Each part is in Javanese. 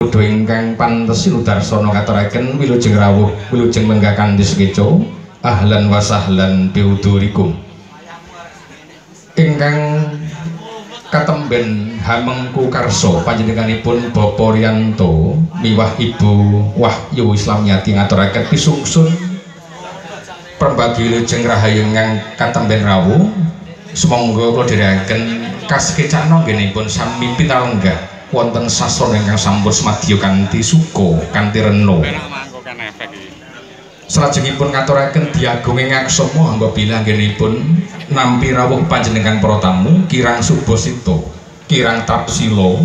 Kudu ingkang pantes Sinudarsana katuraken wilujeng rawuh wilujeng lenggah kanthi sekeca ahlan wa sahlan biudurikum. Ingkang katemben Hamengku Karso panjenenganipun Bapak Riyanto miwah Ibu Wahyu Islamiyati ngaturaken pisungsun pembagi wilujeng rahayu ingkang katemben rawuh. Sumangga kula dherekaken kasekecana nggenipun sami pitalenggah wonten sasana ingkang sampun semadya kanthi suka kanthi rena. Salajengipun ngaturaken diagunging aksama hangga bilih anggenipun nampi rawuh panjenengan para tamu kirang subasita, kirang tapsila,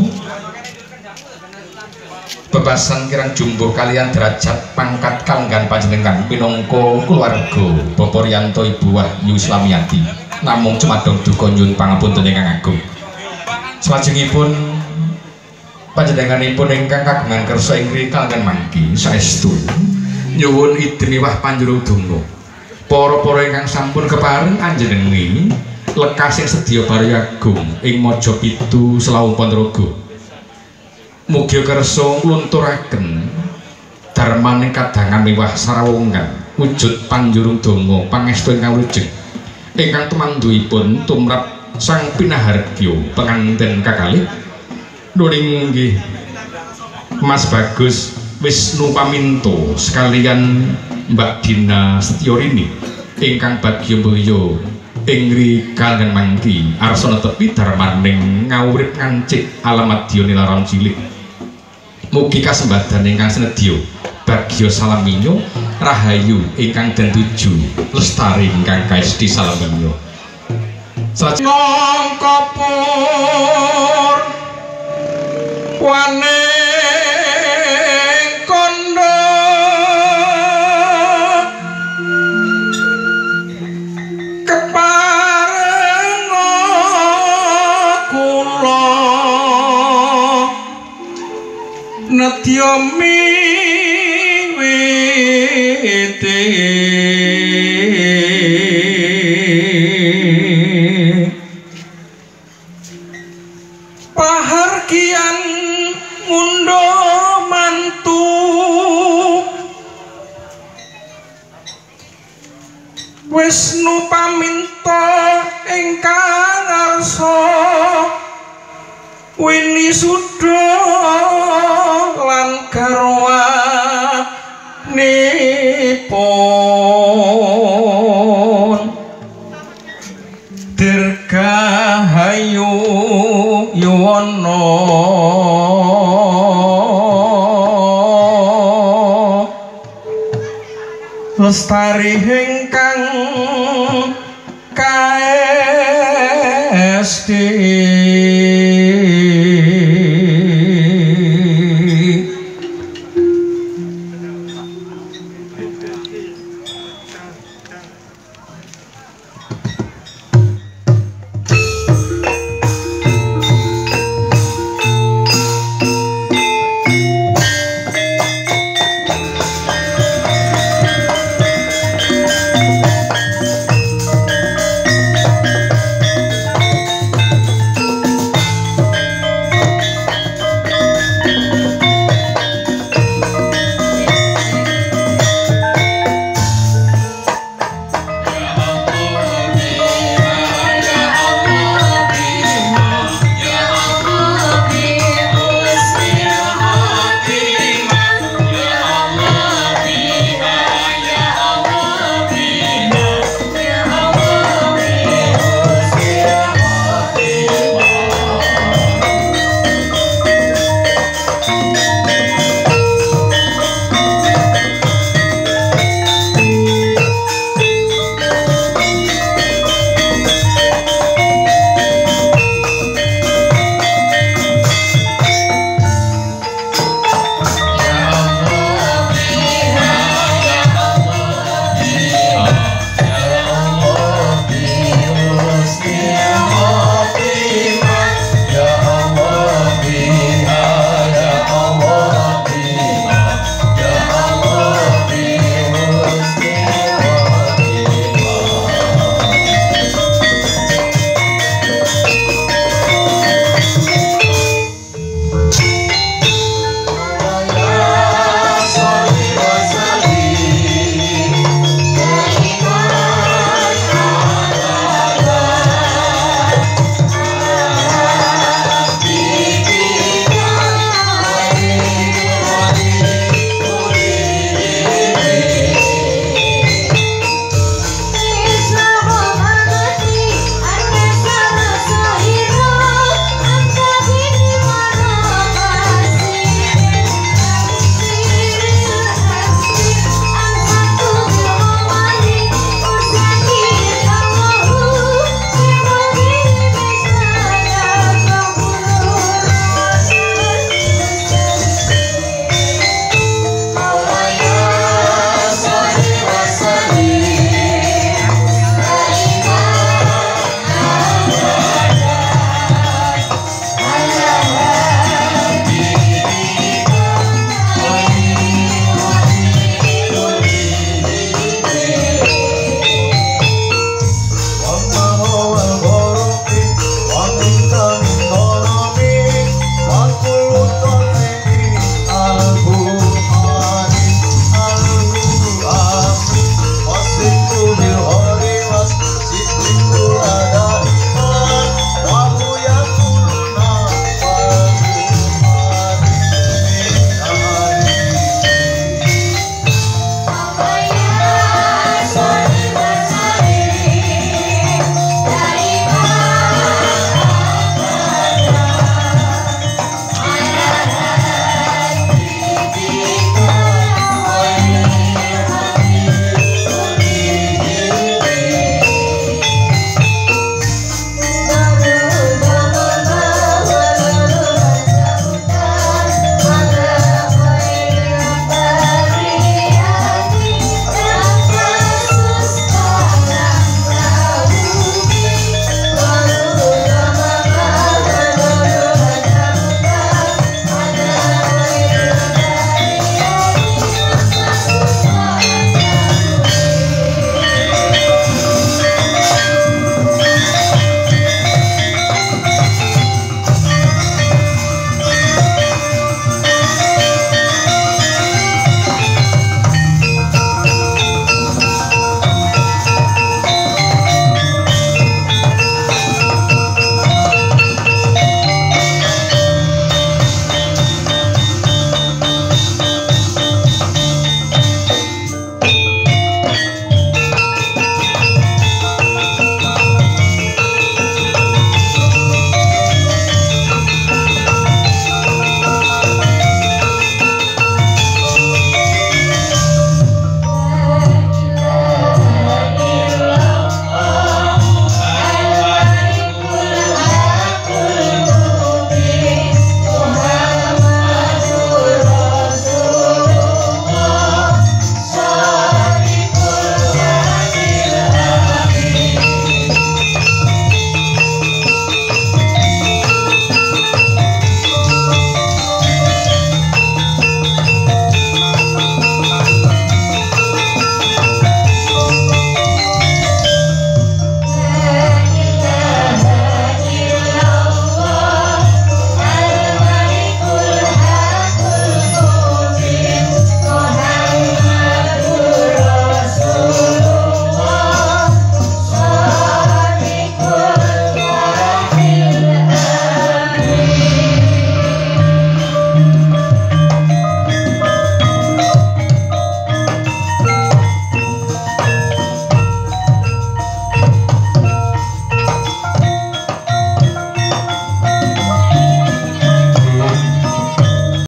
bebasan kirang jumbuh kalian derajat pangkat kalenggan panjenengan minangka keluarga Bapak Riyanto Ibu Wahyu Islamiyati. Namung cumadong duka nyuwun pangapunten ingkang agung. Salajengipun panjenenganipun ingkang kagungan kersa ingkang kalenggan mangki saestu nyuwun idin miwah panjurung donga para-para ingkang sampun keparing anjenengi lekasing sedya baryagung ing Majapahit Selawung Ponorogo. Mugi kersa nglunturaken darmaning kadangan miwah sarawungan wujud panjurung donga pangestu ingkang wilujeng ingkang tumandhuipun tumrap Sang Pinahargya penganten kakalih. Nuring nggih Mas Bagus Wisnu Paminto sekalian Mbak Dina Setyorini ingkang bagya mulya ing kalenggan mangki arsana tepi darmaning ngawurip ngancik alamadya nilaran cilik. Mugi kasembadan ingkang sinedya bagya salaminyo rahayu ingkang den tuju lestari ingkang kaesti salaminyo. Salajengipun kapur wane kondo kepareng kula nedya miwiti pahargyan mundo mantu Wisnu Paminto ingkang ngarsa wini suda lan garwanipun dirgahayu yuwana lestari ingkang kaesti